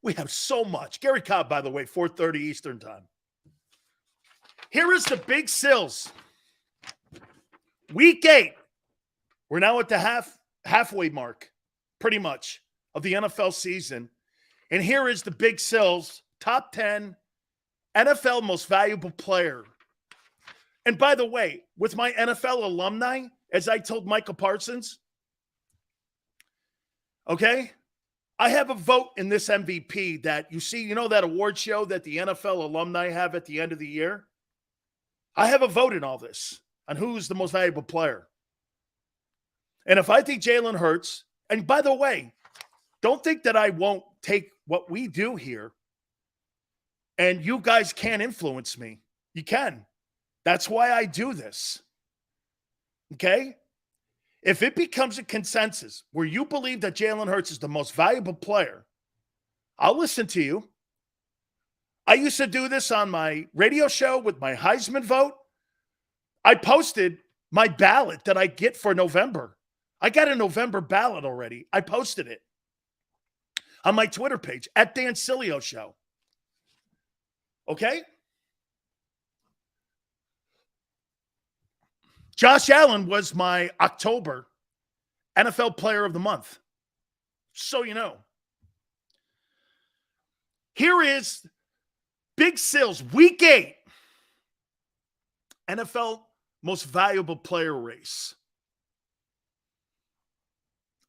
We have so much. Gary Cobb, by the way, 4:30 Eastern time. Here is the big sills. Week 8. We're now at the halfway mark, pretty much, of the NFL season. And here is the big sills, top 10 NFL most valuable player. And by the way, with my NFL alumni, as I told Michael Parsons, okay, I have a vote in this MVP that you see, you know that award show that the NFL alumni have at the end of the year? I have a vote in all this on who's the most valuable player. And if I think Jalen Hurts, and by the way, don't think that I won't take what we do here and you guys can't influence me. You can. That's why I do this. Okay? If it becomes a consensus where you believe that Jalen Hurts is the most valuable player, I'll listen to you. I used to do this on my radio show with my Heisman vote. I posted my ballot that I get for November. I got a November ballot already. I posted it on my Twitter page at Dan Sileo Show. Okay? Josh Allen was my October NFL Player of the Month. So you know. Here is Big Sills, Week 8. NFL Most Valuable Player race.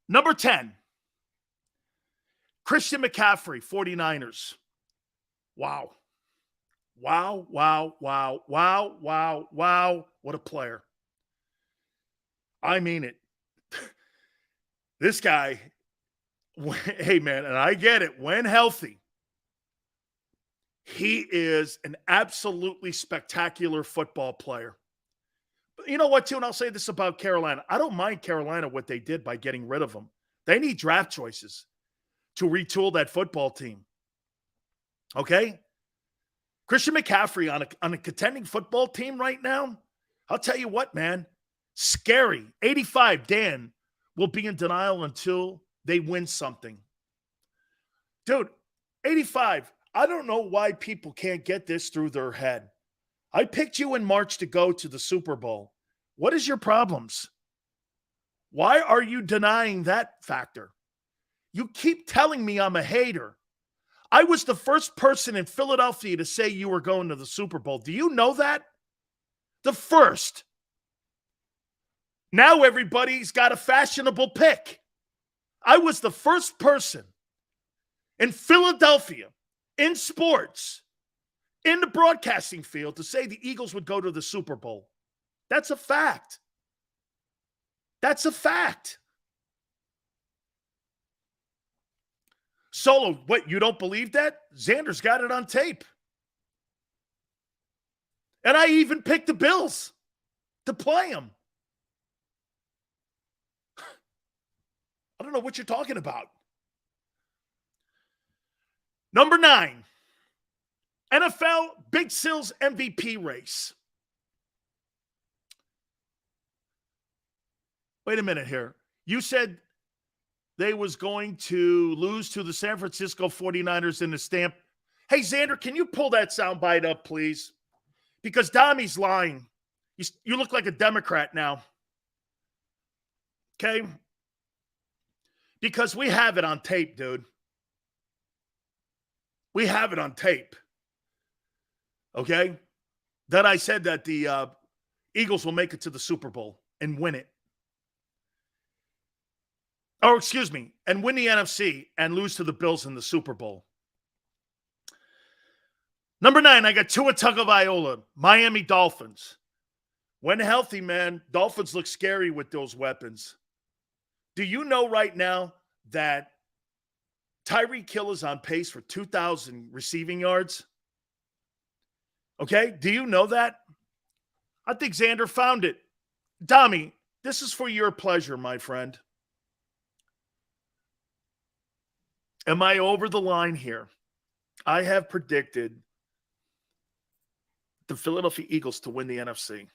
Number 10, Christian McCaffrey, 49ers. Wow. Wow, wow, wow, wow, wow, wow. What a player. I mean it. This guy, hey man, and I get it, when healthy, he is an absolutely spectacular football player. But you know what, too? And I'll say this about Carolina. I don't mind Carolina what they did by getting rid of him. They need draft choices to retool that football team. Okay? Christian McCaffrey on a contending football team right now, I'll tell you what, man. Scary. 85, Dan, will be in denial until they win something. Dude, 85, I don't know why people can't get this through their head. I picked you in March to go to the Super Bowl. What is your problems? Why are you denying that factor? You keep telling me I'm a hater. I was the first person in Philadelphia to say you were going to the Super Bowl. Do you know that? The first. Now everybody's got a fashionable pick. I was the first person in Philadelphia, in sports, in the broadcasting field to say the Eagles would go to the Super Bowl. That's a fact. That's a fact. Solo, what, you don't believe that? Xander's got it on tape. And I even picked the Bills to play them. I don't know what you're talking about. Number 9, NFL Big Sills MVP race. Wait a minute here. You said they was going to lose to the San Francisco 49ers in the stamp. Hey, Xander, can you pull that soundbite up, please? Because Dami's lying. You look like a Democrat now. Okay? Because we have it on tape, dude. We have it on tape. Okay? That I said that the Eagles will make it to the Super Bowl and win it. Oh, excuse me, and win the NFC and lose to the Bills in the Super Bowl. Number 9, I got Tua Tagovailoa, Miami Dolphins. When healthy, man, Dolphins look scary with those weapons. Do you know right now that Tyreek Hill is on pace for 2,000 receiving yards? Okay, do you know that? I think Xander found it. Dami, this is for your pleasure, my friend. Am I over the line here? I have predicted the Philadelphia Eagles to win the NFC.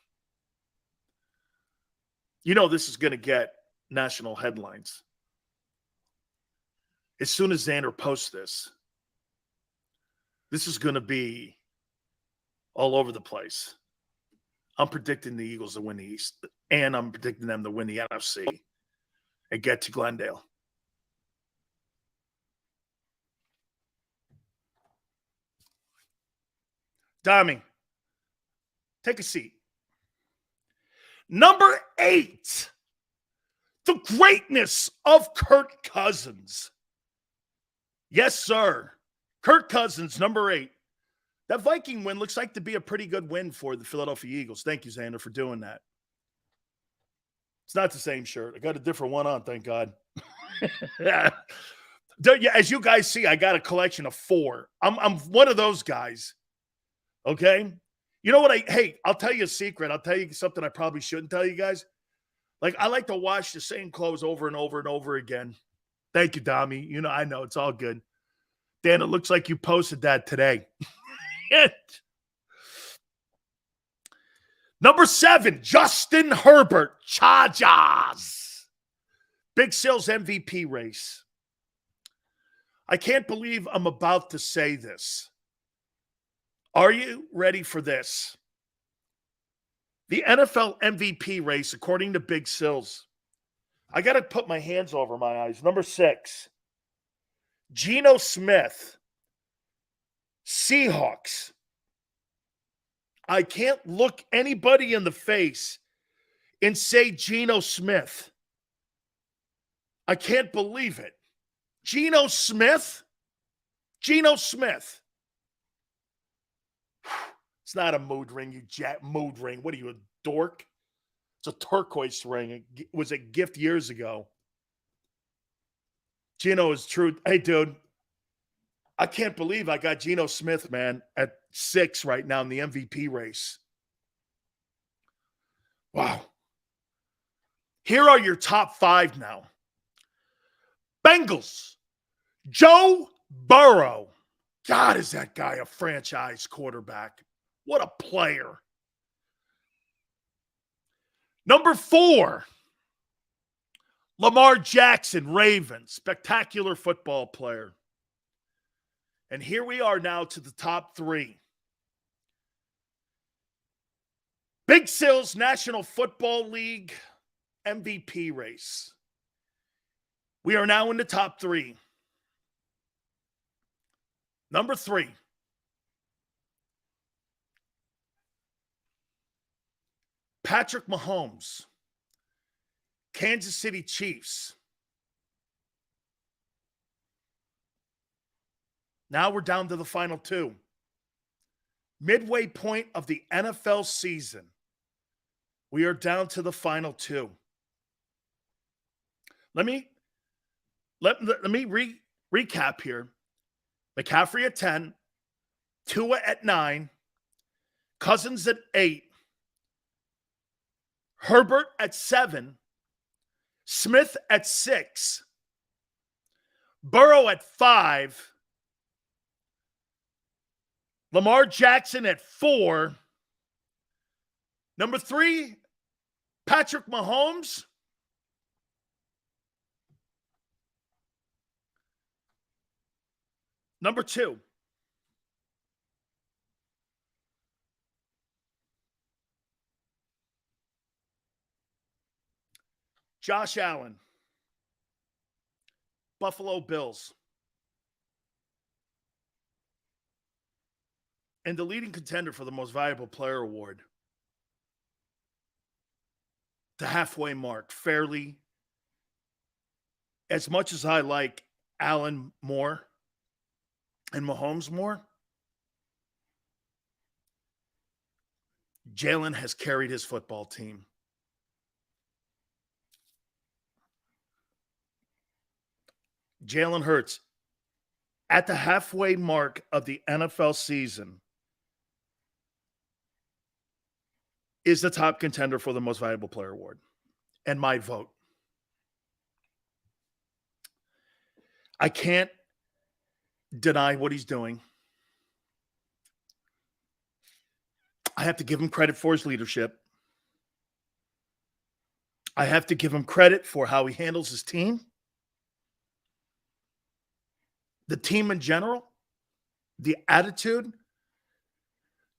You know this is going to get national headlines. As soon as Xander posts this, This is going to be all over the place. I'm predicting the Eagles to win the East, and I'm predicting them to win the NFC and get to Glendale. Dami, take a seat. Number 8, the greatness of Kirk Cousins. Yes, sir. Kirk Cousins, number 8. That Viking win looks like to be a pretty good win for the Philadelphia Eagles. Thank you, Xander, for doing that. It's not the same shirt. I got a different one on, thank God. Yeah. As you guys see, I got a collection of 4. I'm one of those guys. Okay? You know what? I'll tell you a secret. I'll tell you something I probably shouldn't tell you guys. Like, I like to wash the same clothes over and over and over again. Thank you, Dami. You know, I know. It's all good. Dan, it looks like you posted that today. Number 7, Justin Herbert, Chargers. Big Sales MVP race. I can't believe I'm about to say this. Are you ready for this? The NFL MVP race, according to Big Sills. I got to put my hands over my eyes. Number 6, Geno Smith, Seahawks. I can't look anybody in the face and say Geno Smith. I can't believe it. Geno Smith? Geno Smith. It's not a mood ring, mood ring. What are you, a dork? It's a turquoise ring. It was a gift years ago. Geno is true. Hey, dude, I can't believe I got Geno Smith, man, at 6 right now in the MVP race. Wow. Here are your top 5 now. Bengals, Joe Burrow. God, is that guy a franchise quarterback? What a player. Number 4, Lamar Jackson, Ravens. Spectacular football player. And here we are now to the top 3. Big Sills National Football League MVP race. We are now in the top 3. Number 3. Patrick Mahomes, Kansas City Chiefs. Now we're down to the final 2. Midway point of the NFL season. We are down to the final 2. Let me recap here. McCaffrey at 10, Tua at 9, Cousins at 8, Herbert at 7, Smith at 6, Burrow at 5, Lamar Jackson at 4, number 3, Patrick Mahomes. Number 2, Josh Allen, Buffalo Bills. And the leading contender for the most valuable player award, the halfway mark, fairly. As much as I like Allen more and Mahomes more, Jalen has carried his football team. Jalen Hurts, at the halfway mark of the NFL season, is the top contender for the most valuable player award. And my vote. I can't deny what he's doing. I have to give him credit for his leadership. I have to give him credit for how he handles his team. The team in general. the attitude.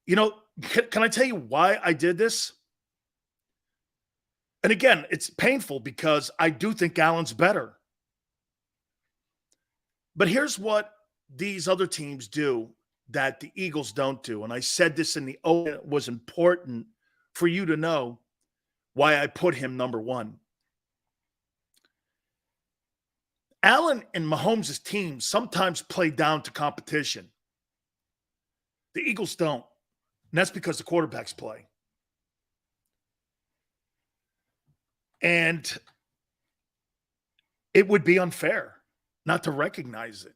You know, can I tell you why I did this? And again, it's painful because I do think Allen's better. But here's what these other teams do that the Eagles don't do. And I said this in the open. It was important for you to know why I put him number one. Allen and Mahomes' teams sometimes play down to competition. The Eagles don't. And that's because the quarterbacks play. And it would be unfair not to recognize it.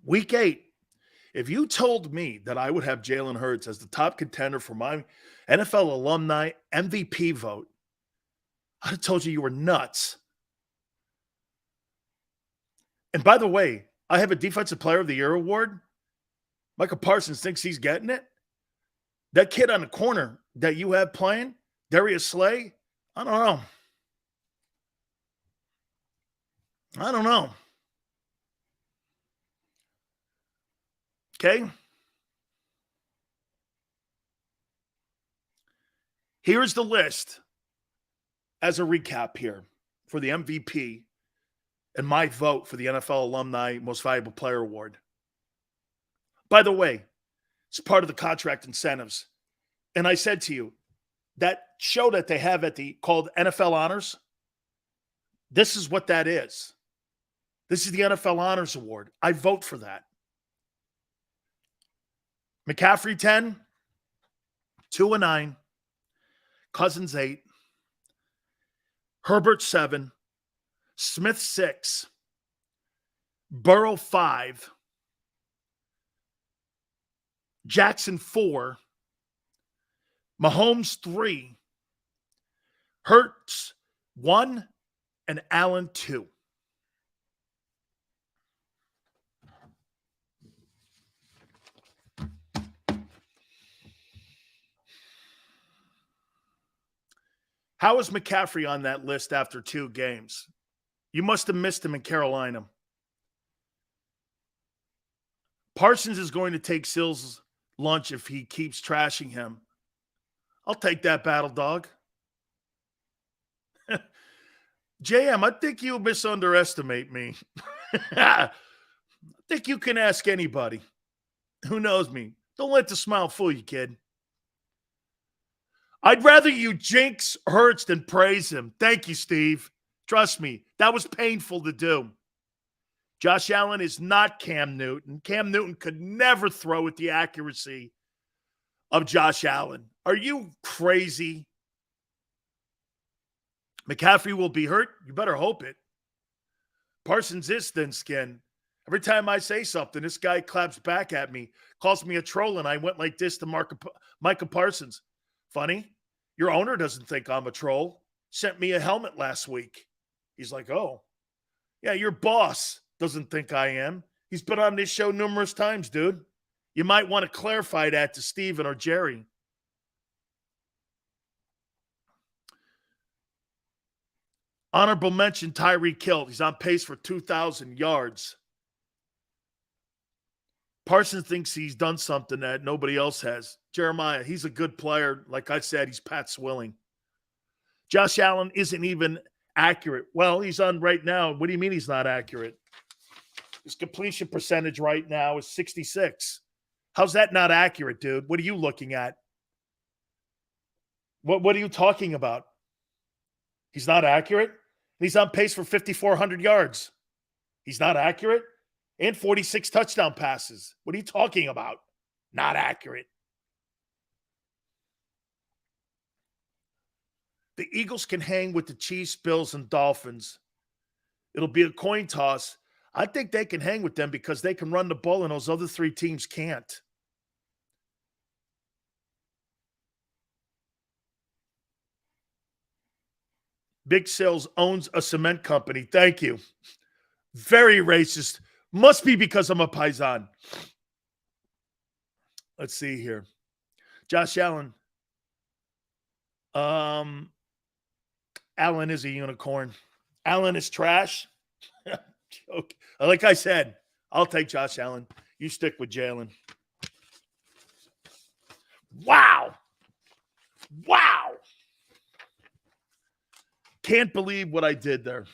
Week 8, if you told me that I would have Jalen Hurts as the top contender for my NFL alumni MVP vote, I'd have told you were nuts. And by the way, I have a Defensive Player of the Year award. Michael Parsons thinks he's getting it. That kid on the corner that you have playing, Darius Slay, I don't know. Okay? Here's the list as a recap here for the MVP and my vote for the NFL Alumni Most Valuable Player Award. By the way, it's part of the contract incentives. And I said to you, that show that they have called NFL Honors, this is what that is. This is the NFL Honors Award. I vote for that. McCaffrey 10, 2-9, Cousins 8, Herbert 7, Smith 6, Burrow 5, Jackson 4, Mahomes 3, Hurts 1, and Allen 2. How is McCaffrey on that list after 2 games? You must have missed him in Carolina. Parsons is going to take Sills' lunch if he keeps trashing him. I'll take that battle, dog. JM, I think you misunderestimate me. I think you can ask anybody who knows me. Don't let the smile fool you, kid. I'd rather you jinx Hurts than praise him. Thank you, Steve. Trust me, that was painful to do. Josh Allen is not Cam Newton. Cam Newton could never throw with the accuracy of Josh Allen. Are you crazy? McCaffrey will be hurt. You better hope it. Parsons is thin-skinned. Every time I say something, this guy claps back at me, calls me a troll, and I went like this to Micah Parsons. Funny, your owner doesn't think I'm a troll. Sent me a helmet last week. He's like, oh, yeah, your boss doesn't think I am. He's been on this show numerous times, dude. You might want to clarify that to Steven or Jerry. Honorable mention, Tyreek Hill. He's on pace for 2,000 yards. Parsons thinks he's done something that nobody else has. Jeremiah, he's a good player. Like I said, he's Pat Swilling. Josh Allen isn't even accurate. Well, he's on right now. What do you mean he's not accurate? His completion percentage right now is 66. How's that not accurate, dude? What are you looking at? What are you talking about? He's not accurate? He's on pace for 5,400 yards. He's not accurate? And 46 touchdown passes. What are you talking about? Not accurate. The Eagles can hang with the Chiefs, Bills, and Dolphins. It'll be a coin toss. I think they can hang with them because they can run the ball and those other 3 teams can't. Big Sales owns a cement company. Thank you. Very racist. Must be because I'm a Paisan. Let's see here. Josh Allen. Allen is a unicorn. Allen is trash. Okay. Like I said, I'll take Josh Allen. You stick with Jalen. Wow. Wow. Can't believe what I did there.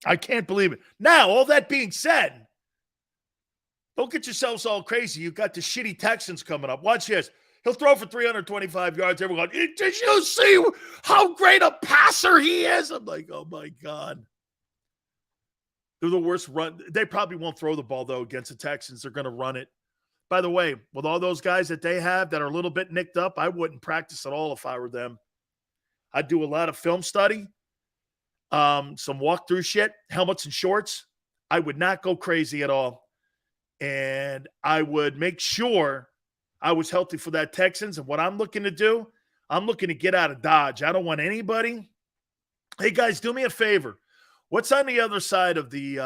I can't believe it. Now, all that being said, don't get yourselves all crazy. You've got the shitty Texans coming up. Watch this. He'll throw for 325 yards. Everyone, did you see how great a passer he is? I'm like, oh, my God. They're the worst run. They probably won't throw the ball, though, against the Texans. They're going to run it. By the way, with all those guys that they have that are a little bit nicked up, I wouldn't practice at all if I were them. I'd do a lot of film study, some walkthrough shit, helmets and shorts. I would not go crazy at all. And I would make sure I was healthy for that Texans. And what I'm looking to do, I'm looking to get out of Dodge. I don't want anybody. Hey, guys, do me a favor. What's on the other side of the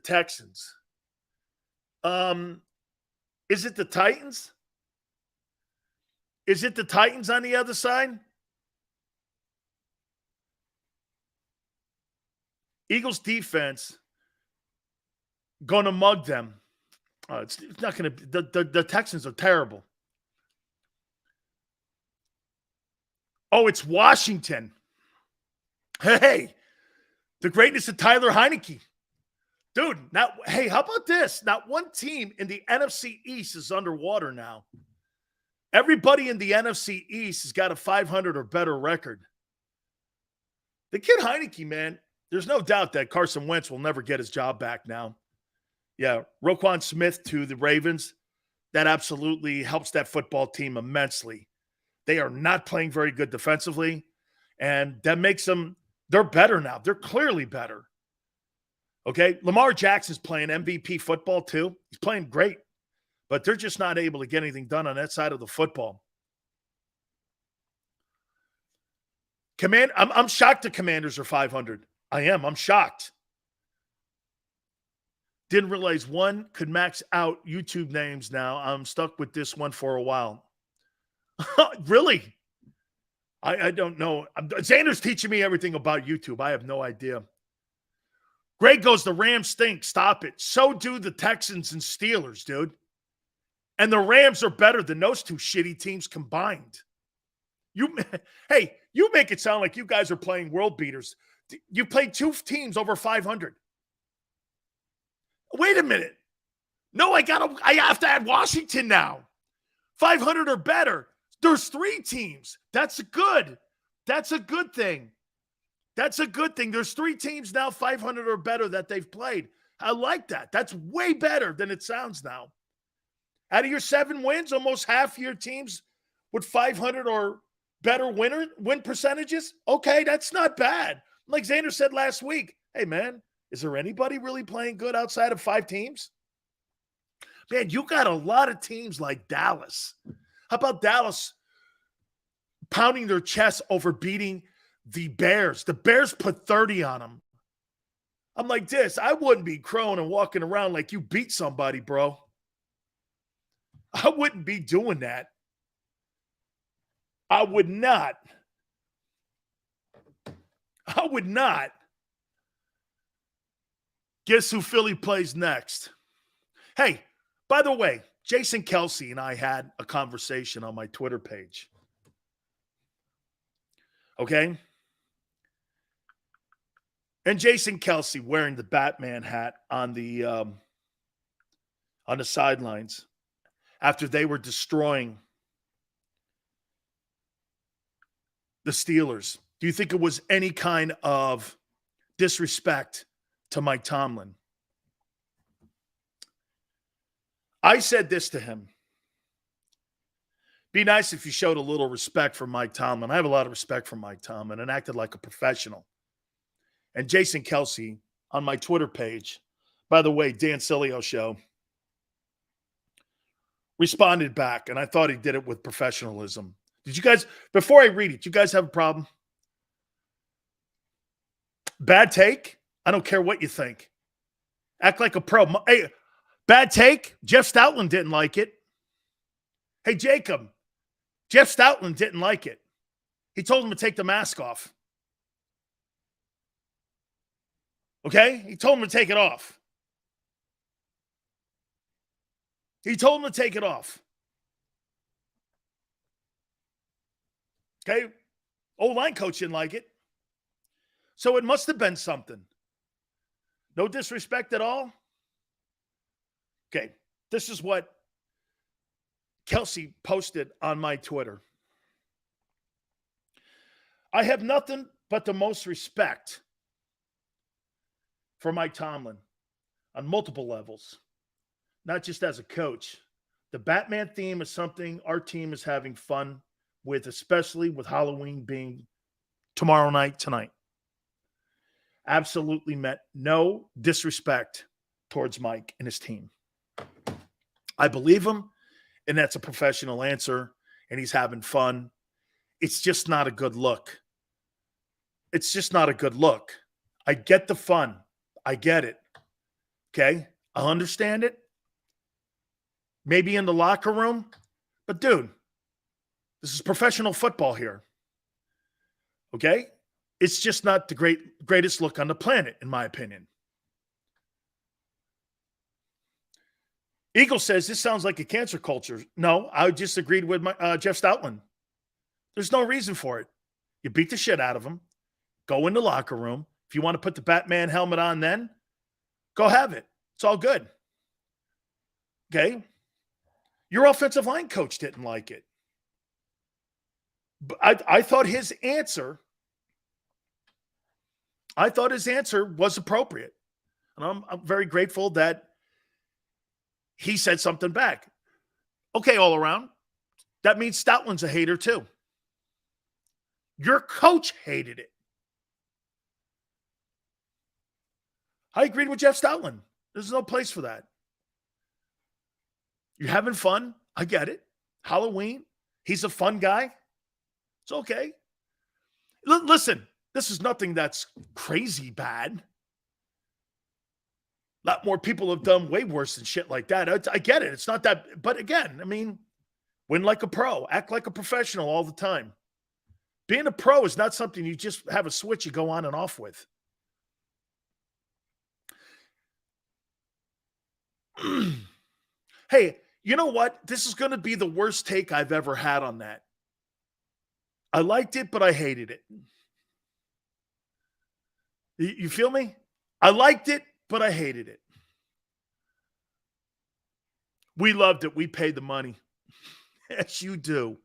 Texans? Is it the Titans? Is it the Titans on the other side? Eagles defense going to mug them. It's not going to. The Texans are terrible. Oh, it's Washington. Hey, the greatness of Tyler Heineke. Dude, now, hey, how about this? Not one team in the NFC East is underwater now. Everybody in the NFC East has got a 500 or better record. The kid Heineke, man, there's no doubt that Carson Wentz will never get his job back now. Yeah, Roquan Smith to the Ravens, that absolutely helps that football team immensely. They are not playing very good defensively, and that makes them, they're better now. They're clearly better. Okay, Lamar Jackson's playing MVP football too. He's playing great, but they're just not able to get anything done on that side of the football. I'm shocked the Commanders are 500. I am. I'm shocked. Didn't realize one could max out YouTube names now. I'm stuck with this one for a while. Really? I don't know. Xander's teaching me everything about YouTube. I have no idea. Greg goes, the Rams stink. Stop it. So do the Texans and Steelers, dude. And the Rams are better than those two shitty teams combined. Hey, you make it sound like you guys are playing world beaters. You played two teams over 500. Wait a minute. No, I have to add Washington now. 500 or better. There's three teams. That's good. That's a good thing. That's a good thing. There's three teams now 500 or better that they've played. I like that. That's way better than it sounds now. Out of your 7 wins, almost half your teams with 500 or better win percentages. Okay, that's not bad. Like Xander said last week, hey, man, is there anybody really playing good outside of 5 teams? Man, you got a lot of teams like Dallas. How about Dallas pounding their chest over beating the Bears? The Bears put 30 on them. I'm like this. I wouldn't be crowing and walking around like you beat somebody, bro. I wouldn't be doing that. I would not. I would not. Guess who Philly plays next? Hey, by the way, Jason Kelce and I had a conversation on my Twitter page. Okay? And Jason Kelce wearing the Batman hat on the sidelines after they were destroying the Steelers. Do you think it was any kind of disrespect to Mike Tomlin? I said this to him. Be nice if you showed a little respect for Mike Tomlin. I have a lot of respect for Mike Tomlin and acted like a professional. And Jason Kelce on my Twitter page, by the way, Dan Sileo show, responded back, and I thought he did it with professionalism. Did you guys, before I read it, do you guys have a problem? Bad take? I don't care what you think. Act like a pro. Hey, bad take? Jeff Stoutland didn't like it. Hey, Jacob, Jeff Stoutland didn't like it. He told him to take the mask off. Okay? He told him to take it off. Okay? O-line coach didn't like it. So it must have been something. No disrespect at all. Okay. This is what Kelce posted on my Twitter. I have nothing but the most respect for Mike Tomlin on multiple levels, not just as a coach. The Batman theme is something our team is having fun with, especially with Halloween being tomorrow night, tonight. Absolutely meant no disrespect towards Mike and his team. I believe him, and that's a professional answer, and he's having fun. It's just not a good look. It's just not a good look. I get the fun. I get it. Okay? I understand it. Maybe in the locker room. But, dude, this is professional football here. Okay? It's just not the greatest look on the planet, in my opinion. Eagle says, this sounds like a cancer culture. No, I just agreed with Jeff Stoutland. There's no reason for it. You beat the shit out of him. Go in the locker room. If you want to put the Batman helmet on then, go have it. It's all good. Okay? Your offensive line coach didn't like it. But I thought his answer was appropriate. And I'm very grateful that he said something back. Okay, all around. That means Stoutland's a hater too. Your coach hated it. I agreed with Jeff Stoutland. There's no place for that. You're having fun. I get it. Halloween. He's a fun guy. It's okay. Listen, this is nothing that's crazy bad. A lot more people have done way worse than shit like that. I get it. It's not that. But again, I mean, win like a pro. Act like a professional all the time. Being a pro is not something you just have a switch you go on and off with. Hey, you know what? This is going to be the worst take I've ever had on that. I liked it, but I hated it. You feel me? I liked it, but I hated it. We loved it. We paid the money. Yes, you do.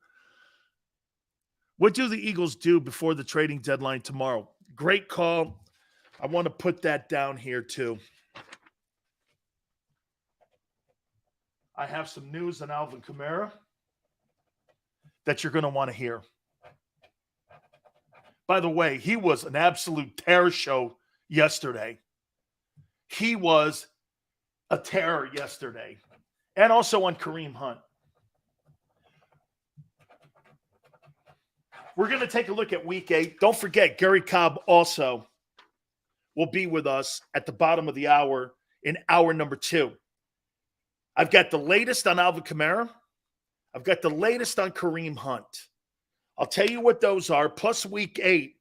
What do the Eagles do before the trading deadline tomorrow? Great call. I want to put that down here too. I have some news on Alvin Kamara that you're going to want to hear. By the way, he was an absolute terror show yesterday. He was a terror yesterday. And also on Kareem Hunt. We're going to take a look at Week 8. Don't forget, Gary Cobb also will be with us at the bottom of the hour in hour number 2. I've got the latest on Alvin Kamara. I've got the latest on Kareem Hunt. I'll tell you what those are, plus Week 8.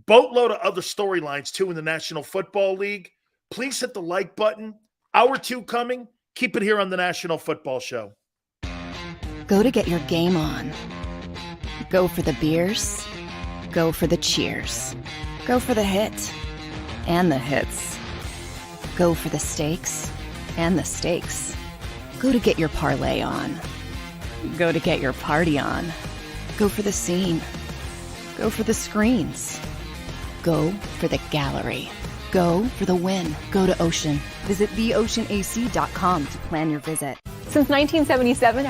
Boatload of other storylines, too, in the National Football League. Please hit the like button. Hour 2 coming. Keep it here on the National Football Show. Go to get your game on. Go for the beers. Go for the cheers. Go for the hit and the hits. Go for the stakes and the stakes. Go to get your parlay on. Go to get your party on. Go for the scene. Go for the screens. Go for the gallery. Go for the win. Go to Ocean. Visit theoceanac.com to plan your visit. Since 1977,